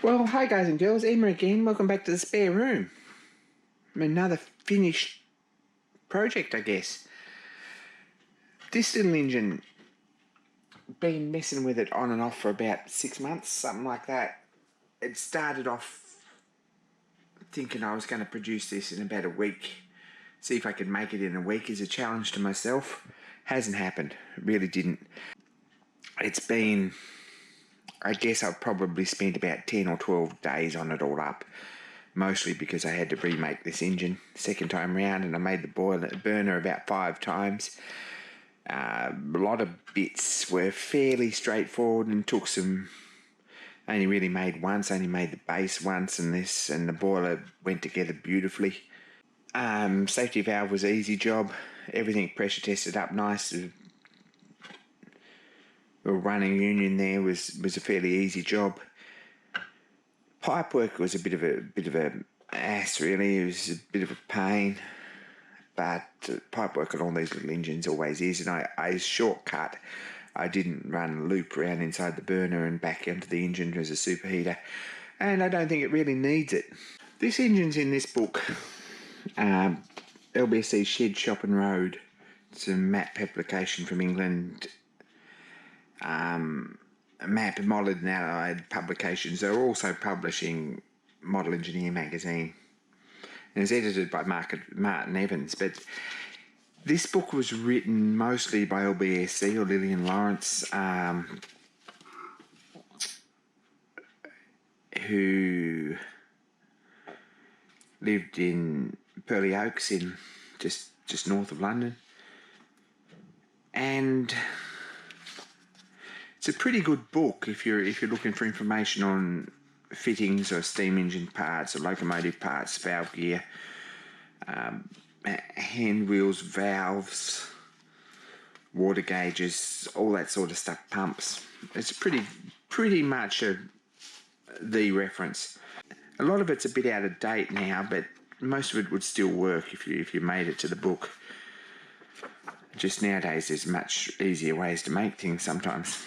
Well, hi guys and girls, Emma again. Welcome back to the spare room. Another finished project, I guess. This little engine, been messing with it on and off for about 6 months, something like that. It started off thinking I was going to produce this in about a week. See if I could make it in a week as a challenge to myself. Hasn't happened. It really didn't. It's been, I guess I've probably spent about 10 or 12 days on it all up. Mostly because I had to remake this engine second time round, and I made the burner about 5 times. A lot of bits were fairly straightforward and took some. Only really made once. Only made the base once, and the boiler went together beautifully. Safety valve was an easy job. Everything pressure tested up nice. The running union there was a fairly easy job. Pipework was a bit of a ass, really. It was a bit of a pain, but pipework on all these little engines always is. And I shortcut. I didn't run a loop around inside the burner and back into the engine as a superheater, and I don't think it really needs it. This engine's in this book, LBSC Shed, Shop and Road. It's a map application from England. Map and Model and Allied Publications. They're also publishing Model Engineer magazine, and it's edited by Martin Evans. But this book was written mostly by LBSC, or Lillian Lawrence, who lived in Purley Oaks, in just north of London, and it's a pretty good book if you're looking for information on fittings or steam engine parts or locomotive parts, valve gear, hand wheels, valves, water gauges, all that sort of stuff, pumps. It's pretty much the reference. A lot of it's a bit out of date now, but most of it would still work if you made it to the book. Just nowadays there's much easier ways to make things sometimes.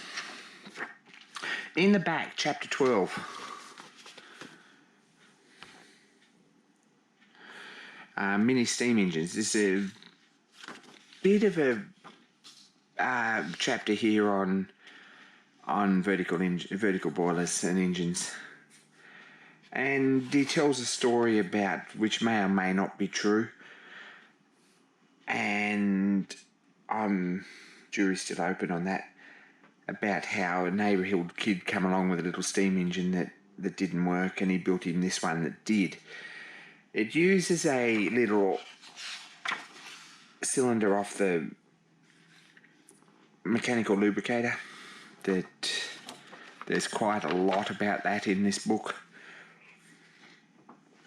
In the back, chapter 12, mini steam engines. This is a bit of a chapter here on vertical boilers and engines, and he tells a story about, which may or may not be true, and jury's still open on that, about how a neighbourhood kid come along with a little steam engine that didn't work, and he built him this one that did. It uses a little cylinder off the mechanical lubricator. There's quite a lot about that in this book.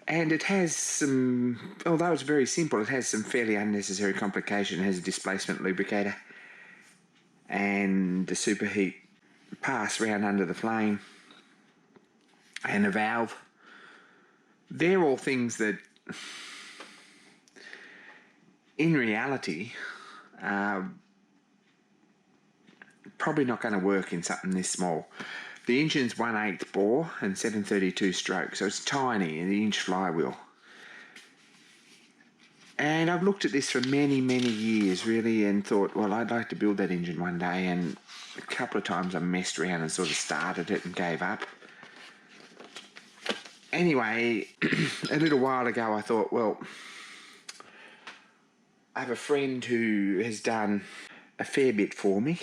And it has some, although it's very simple, it has some fairly unnecessary complication. It has a displacement lubricator and a superheat pass round under the flame and a valve. They're all things that in reality are probably not going to work in something this small. The engine's 1/8 bore and 732 stroke, so it's tiny, an inch flywheel. And I've looked at this for many, many years, really, and thought, well, I'd like to build that engine one day. And a couple of times I messed around and sort of started it and gave up. Anyway, a little while ago I thought, well, I have a friend who has done a fair bit for me,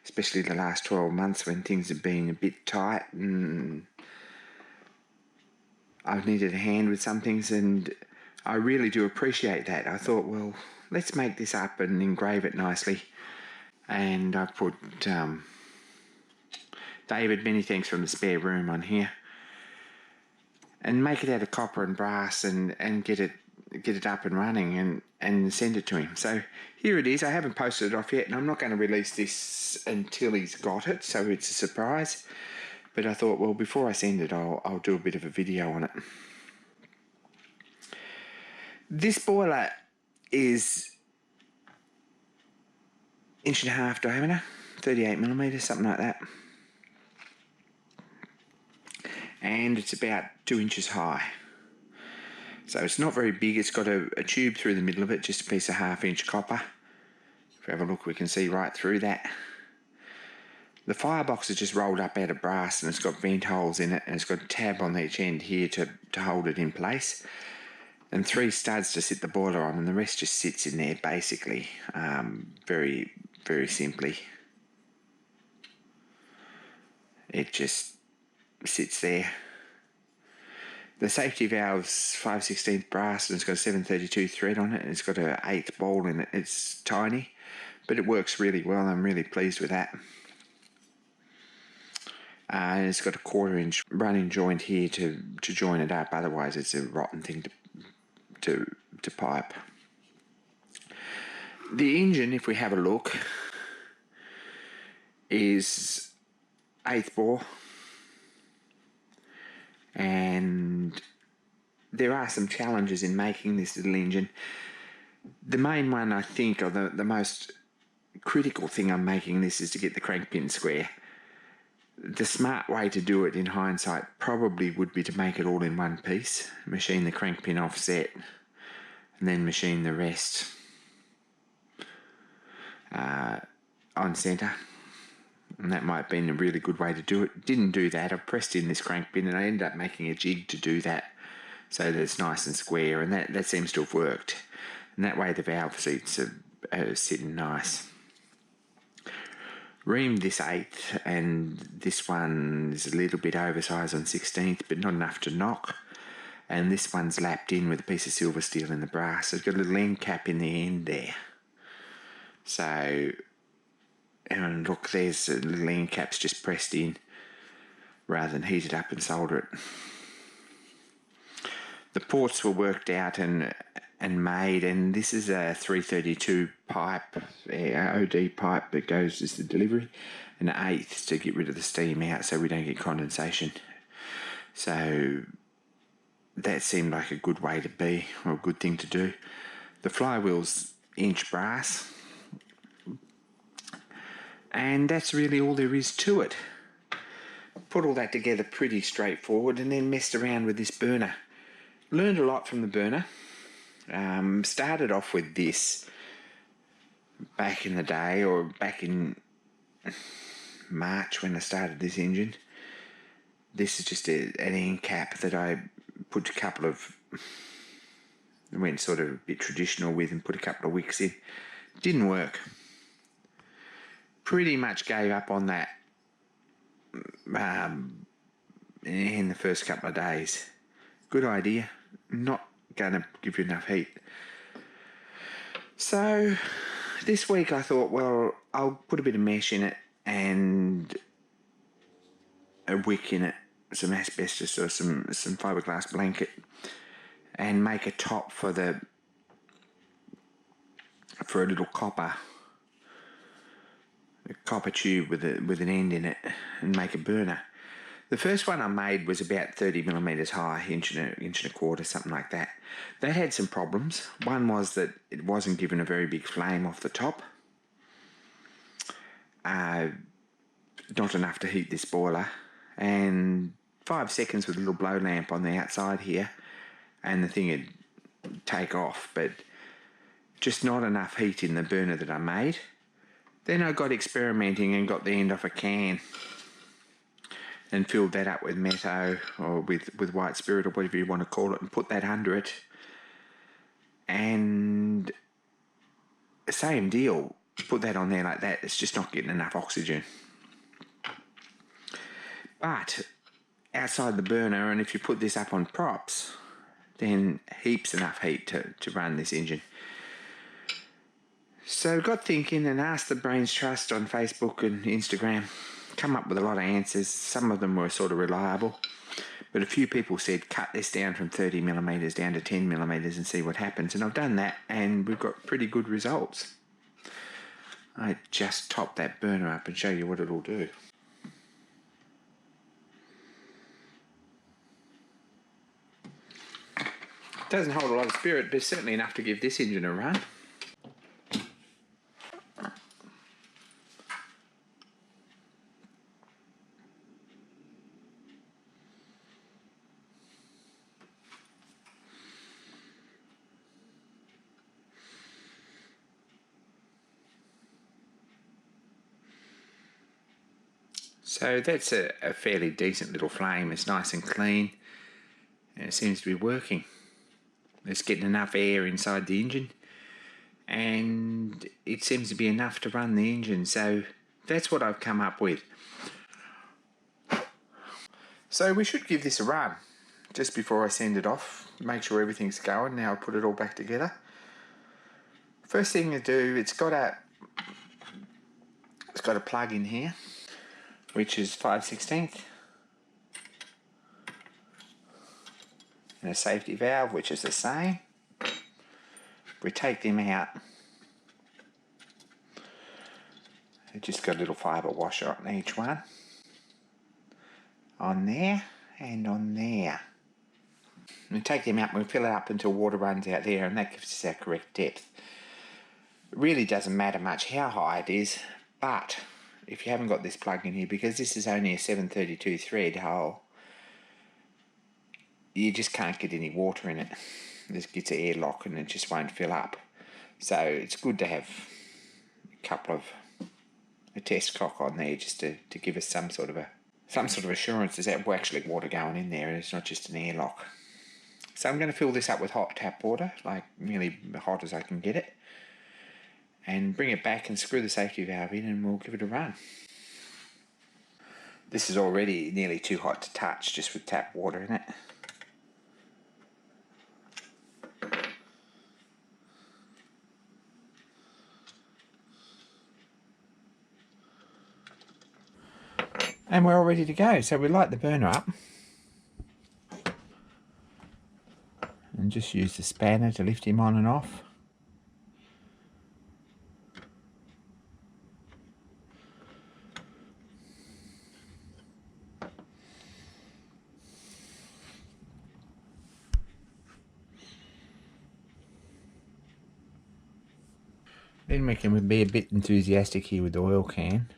especially the last 12 months when things have been a bit tight and I've needed a hand with some things, and I really do appreciate that. I thought, well, let's make this up and engrave it nicely. And I put David, many thanks from the spare room, on here, and make it out of copper and brass and get it up and running and send it to him. So here it is. I haven't posted it off yet, and I'm not going to release this until he's got it, so it's a surprise. But I thought, well, before I send it, I'll do a bit of a video on it. This boiler is 1.5 inch diameter, 38mm, something like that. and it's about 2 inches high. So it's not very big. It's got a tube through the middle of it, just a piece of 1/2 inch copper. If we have a look, we can see right through that. The firebox is just rolled up out of brass, and it's got vent holes in it, and it's got a tab on each end here to hold it in place, and 3 studs to sit the boiler on, and the rest just sits in there basically, very, very simply. It just sits there. The safety valve's 5/16 brass, and it's got a 732 thread on it, and it's got an 8th ball in it. It's tiny, but it works really well. I'm really pleased with that. And it's got a 1/4 inch running joint here to join it up. Otherwise, it's a rotten thing to pipe. The engine, if we have a look, is 8th bore, and there are some challenges in making this little engine. The main one, I think, or the most critical thing I'm making this, is to get the crank pin square. The smart way to do it in hindsight probably would be to make it all in one piece, machine the crank pin offset, and then machine the rest on centre. And that might have been a really good way to do it. Didn't do that. I pressed in this crank pin, and I ended up making a jig to do that, so that it's nice and square, and that seems to have worked. And that way the valve seats are sitting nice. Reamed this 8th, and this one is a little bit oversized on 16th, but not enough to knock. And this one's lapped in with a piece of silver steel in the brass. So it's got a little end cap in the end there. So, and look, there's a little end cap's just pressed in rather than heated up and solder it. The ports were worked out and made, and this is a 332 pipe, OD pipe that goes as the delivery, and an 1/8 to get rid of the steam out so we don't get condensation. So that seemed like a good way to be, or a good thing to do. The flywheel's inch brass, and that's really all there is to it. Put all that together pretty straightforward, and then messed around with this burner. Learned a lot from the burner. Started off with this back in the day, or back in March when I started this engine. This is just an end cap that I put a couple of, went sort of a bit traditional with, and put a couple of wicks in. Didn't work. Pretty much gave up on that in the first couple of days. Good idea, not going to give you enough heat. So this week I thought, well, I'll put a bit of mesh in it and a wick in it, some asbestos or some fiberglass blanket, and make a top for a little copper tube with an end in it, and make a burner. The first one I made was about 30 millimetres high, inch and a quarter, something like that. That had some problems. One was that it wasn't given a very big flame off the top. Not enough to heat this boiler. And 5 seconds with a little blow lamp on the outside here, and the thing would take off, but just not enough heat in the burner that I made. Then I got experimenting and got the end off a can and filled that up with Metto, or with white spirit, or whatever you want to call it, and put that under it. And same deal, put that on there like that, it's just not getting enough oxygen. But outside the burner, and if you put this up on props, then heaps enough heat to run this engine. So got thinking and asked the Brains Trust on Facebook and Instagram. Come up with a lot of answers. Some of them were sort of reliable, but a few people said cut this down from 30 millimetres down to 10 millimetres and see what happens, and I've done that, and we've got pretty good results. I just top that burner up and show you what it'll do. Doesn't hold a lot of spirit, but it's certainly enough to give this engine a run. So that's a fairly decent little flame. It's nice and clean, and it seems to be working. It's getting enough air inside the engine, and it seems to be enough to run the engine. So that's what I've come up with. So we should give this a run just before I send it off. Make sure everything's going. Now I'll put it all back together. First thing to do, it's got a plug in here, which is 5/16, and a safety valve, which is the same. We take them out. It just got a little fibre washer on each one. On there and on there. We take them out and we fill it up until water runs out there, and that gives us our correct depth. It really doesn't matter much how high it is, but if you haven't got this plug in here, because this is only a 732 thread hole, you just can't get any water in it. It just gets an airlock and it just won't fill up. So it's good to have a test cock on there just to give us some sort of assurance there's actually water going in there and it's not just an airlock. So I'm going to fill this up with hot tap water, like nearly hot as I can get it, and bring it back and screw the safety valve in, and we'll give it a run. This is already nearly too hot to touch just with tap water in it. And we're all ready to go. So we light the burner up and just use the spanner to lift him on and off. Then we can be a bit enthusiastic here with the oil can.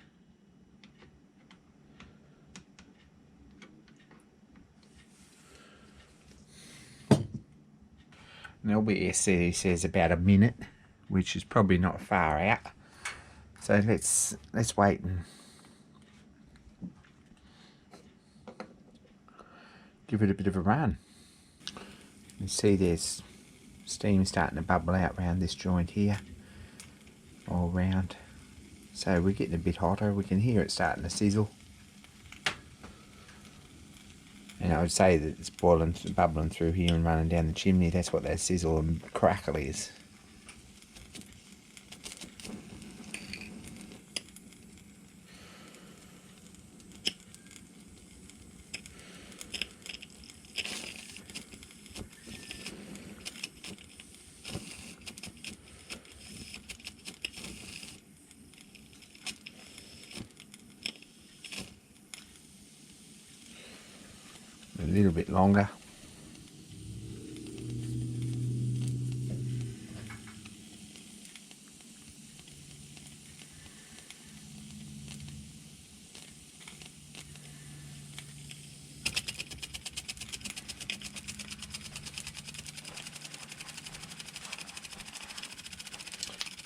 And LBSC says about a minute, which is probably not far out. So let's wait and give it a bit of a run. You see there's steam starting to bubble out around this joint here, all round. So we're getting a bit hotter. We can hear it starting to sizzle. And I would say that it's boiling, bubbling through here and running down the chimney. That's what that sizzle and crackle is. A little bit longer.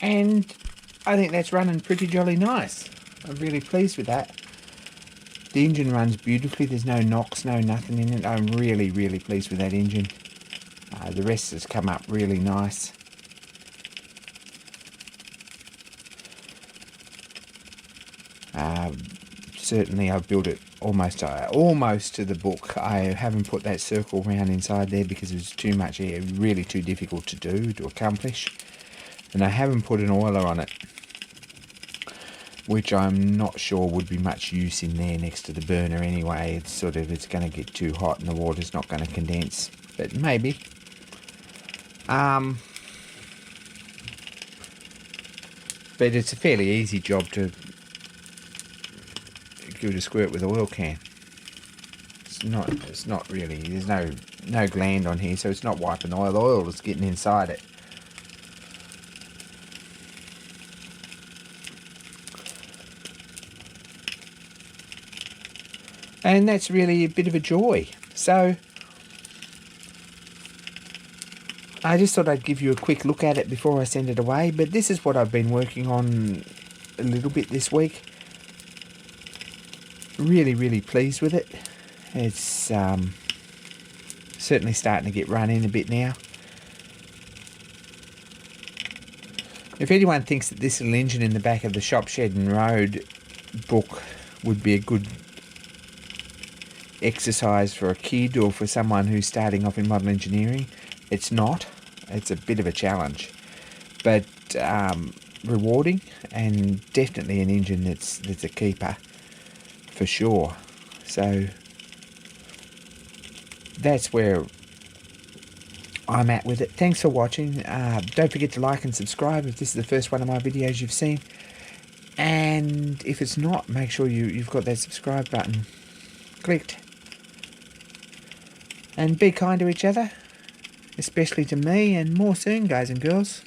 And I think that's running pretty jolly nice. I'm really pleased with that. The engine runs beautifully. There's no knocks, no nothing in it. I'm really, really pleased with that engine. The rest has come up really nice. Certainly I've built it almost to the book. I haven't put that circle round inside there because it was too much air, really too difficult to accomplish. And I haven't put an oiler on it, which I'm not sure would be much use in there next to the burner anyway. It's going to get too hot and the water's not going to condense, but maybe. But it's a fairly easy job to give it a squirt with oil can. It's not really, there's no gland on here, so it's not wiping the oil. The oil is getting inside it. And that's really a bit of a joy. So I just thought I'd give you a quick look at it before I send it away. But this is what I've been working on a little bit this week. really pleased with it. It's certainly starting to get run in a bit now. If anyone thinks that this little engine in the back of the Shop Shed and Road book would be a good exercise for a kid or for someone who's starting off in model engineering, it's not. It's a bit of a challenge, but rewarding, and definitely an engine that's a keeper for sure. So that's where I'm at with it. Thanks for watching. Don't forget to like and subscribe if this is the first one of my videos you've seen, and if it's not, make sure you've got that subscribe button clicked. And be kind to each other, especially to me, and more soon, guys and girls.